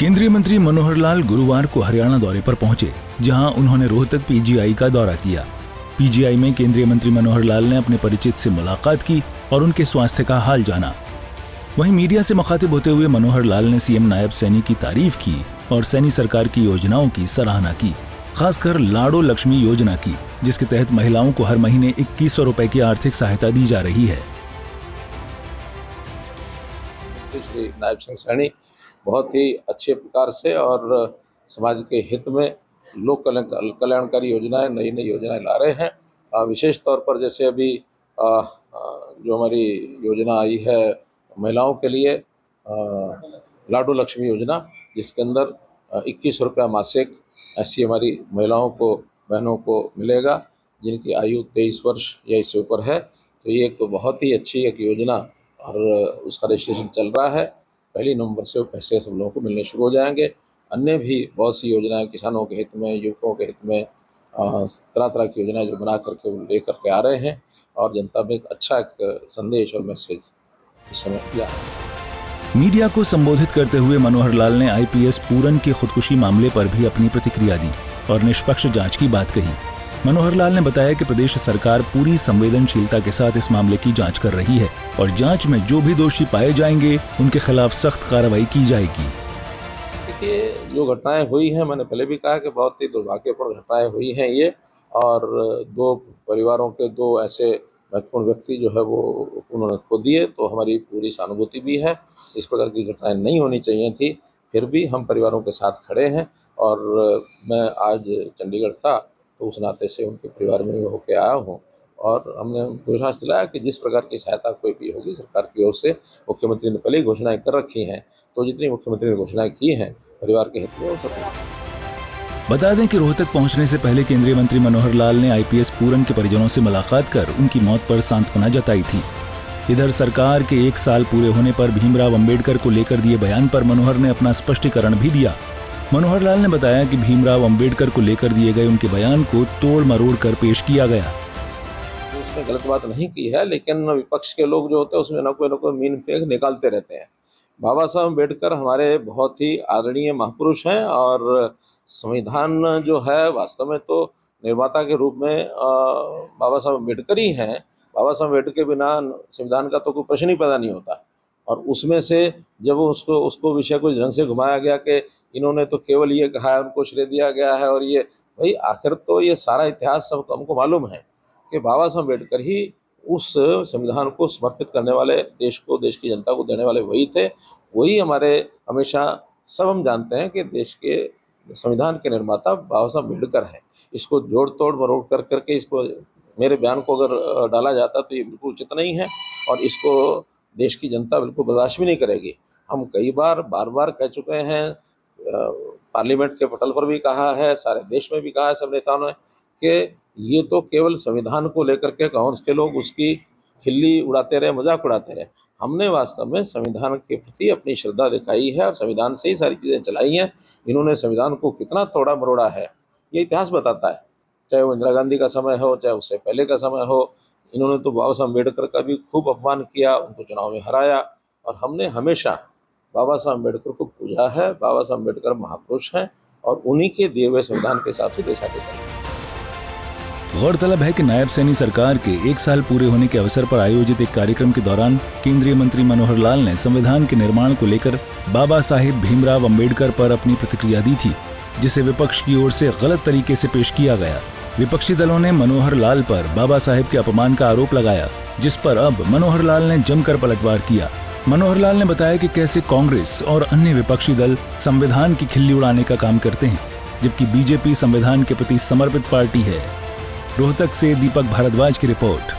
केंद्रीय मंत्री मनोहर लाल गुरुवार को हरियाणा दौरे पर पहुंचे, जहां उन्होंने रोहतक पीजीआई का दौरा किया। पीजीआई में केंद्रीय मंत्री मनोहर लाल ने अपने परिचित से मुलाकात की और उनके स्वास्थ्य का हाल जाना। वहीं मीडिया से मुखातिब होते हुए मनोहर लाल ने सीएम नायब सैनी की तारीफ की और सैनी सरकार की योजनाओं की सराहना की, खासकर लाडो लक्ष्मी योजना की, जिसके तहत महिलाओं को हर महीने 2100 रुपए की आर्थिक सहायता दी जा रही है। श्री नायब सिंह सैनी बहुत ही अच्छे प्रकार से और समाज के हित में लोक कल्याणकारी योजनाएं, नई नई योजनाएं ला रहे हैं। विशेष तौर पर जैसे अभी जो हमारी योजना आई है महिलाओं के लिए, लाडो लक्ष्मी योजना, जिसके अंदर 21 रुपया मासिक ऐसी हमारी महिलाओं को, बहनों को मिलेगा जिनकी आयु 23 वर्ष या इससे ऊपर है। तो ये एक बहुत ही अच्छी एक योजना और उसका रजिस्ट्रेशन चल रहा है। 1 नवंबर से वो पैसे सब लोगों को मिलने शुरू हो जाएंगे। अन्य भी बहुत सी योजनाएं किसानों के हित में, युवकों के हित में, तरह तरह की योजनाएं जो बना करके वो ले करके आ रहे हैं और जनता में एक अच्छा एक संदेश और मैसेज इस समय दिया है। मीडिया को संबोधित करते हुए मनोहर लाल ने आईपीएस पूरन के खुदकुशी मामले पर भी अपनी प्रतिक्रिया दी और निष्पक्ष जांच की बात कही। मनोहर लाल ने बताया कि प्रदेश सरकार पूरी संवेदनशीलता के साथ इस मामले की जांच कर रही है और जांच में जो भी दोषी पाए जाएंगे उनके खिलाफ सख्त कार्रवाई की जाएगी। देखिए, जो घटनाएं हुई हैं, मैंने पहले भी कहा कि बहुत ही दुर्भाग्यपूर्ण घटनाएं हुई हैं ये, और 2 परिवारों के 2 ऐसे महत्वपूर्ण व्यक्ति जो है वो उन्होंने खो दिए। तो हमारी पूरी सहानुभूति भी है। इस प्रकार की घटनाएं नहीं होनी चाहिए थी, फिर भी हम परिवारों के साथ खड़े हैं। और मैं आज चंडीगढ़ था तो उस नाते से उनके परिवार में होके आया हूँ और हमने विश्वास दिलाया कि जिस प्रकार की सहायता कोई भी होगी सरकार की ओर से, मुख्यमंत्री ने पहले ही घोषणाएं कर रखी हैं, तो जितनी मुख्यमंत्री ने घोषणाएं की हैं परिवार के हित में वो सब। बता दें कि रोहतक पहुंचने से पहले केंद्रीय मंत्री मनोहर लाल ने आईपीएस पूरन के परिजनों से मुलाकात कर उनकी मौत पर सांत्वना जताई थी। इधर सरकार के 1 साल पूरे होने पर भीमराव अंबेडकर को लेकर दिए बयान पर मनोहर ने अपना स्पष्टीकरण भी दिया। मनोहर लाल ने बताया कि भीमराव अंबेडकर को लेकर दिए गए उनके बयान को तोड़ मरोड़ कर पेश किया गया। उसने गलत बात नहीं की है, लेकिन विपक्ष के लोग जो होते हैं उसमें न कोई मीन फेंक निकालते रहते हैं। बाबा साहब अम्बेडकर हमारे बहुत ही आदरणीय महापुरुष हैं और संविधान जो है वास्तव में तो निर्माता के रूप में बाबा साहब अम्बेडकर ही हैं। बाबा साहब अम्बेडकर के बिना संविधान का तो कोई प्रश्न ही पैदा नहीं होता। और उसमें से जब उसको विषय को इस ढंग से घुमाया गया कि इन्होंने तो केवल ये कहा है, उनको श्रेय दिया गया है, और ये भाई आखिर तो ये सारा इतिहास सब हमको मालूम है कि बाबा साहब अम्बेडकर ही उस संविधान को समर्पित करने वाले, देश को, देश की जनता को देने वाले वही थे। वही हमारे हमेशा सब हम जानते हैं कि देश के संविधान के निर्माता बाबा साहब अम्बेडकर हैं। इसको जोड़ तोड़ मरोड़ कर करके इसको, मेरे बयान को अगर डाला जाता तो ये बिल्कुल उचित नहीं है और इसको देश की जनता बिल्कुल बर्दाश्त भी नहीं करेगी। हम कई बार बार कह चुके हैं, पार्लियामेंट के पटल पर भी कहा है, सारे देश में भी कहा है सब नेताओं ने, कि ये तो केवल संविधान को लेकर के कांग्रेस के लोग उसकी खिल्ली उड़ाते रहे, मजाक उड़ाते रहे। हमने वास्तव में संविधान के प्रति अपनी श्रद्धा दिखाई है और संविधान से ही सारी चीज़ें चलाई हैं। इन्होंने संविधान को कितना तोड़ा मरोड़ा है ये इतिहास बताता है, चाहे वो इंदिरा गांधी का समय हो, चाहे उससे पहले का समय हो। इन्होंने तो बाबा साहब अम्बेडकर का भी खूब अपमान किया, उनको चुनाव में हराया, और हमने हमेशा बाबा साहब अम्बेडकर को पूजा है। बाबा साहब अम्बेडकर महापुरुष हैं और उन्हीं के दिए हुए संविधान के हिसाब से देश आगे चलेगा। गौरतलब है कि नायब सैनी सरकार के 1 साल पूरे होने के अवसर पर आयोजित एक कार्यक्रम के दौरान केंद्रीय मंत्री मनोहर लाल ने संविधान के निर्माण को लेकर बाबा साहेब भीमराव अंबेडकर पर अपनी प्रतिक्रिया दी थी, जिसे विपक्ष की ओर से गलत तरीके से पेश किया गया। विपक्षी दलों ने मनोहर लाल पर बाबा साहेब के अपमान का आरोप लगाया, जिस पर अब मनोहर लाल ने जमकर पलटवार किया। मनोहर लाल ने बताया कि कैसे कांग्रेस और अन्य विपक्षी दल संविधान की खिल्ली उड़ाने का काम करते हैं, जबकि बीजेपी संविधान के प्रति समर्पित पार्टी है। रोहतक से दीपक भारद्वाज की रिपोर्ट।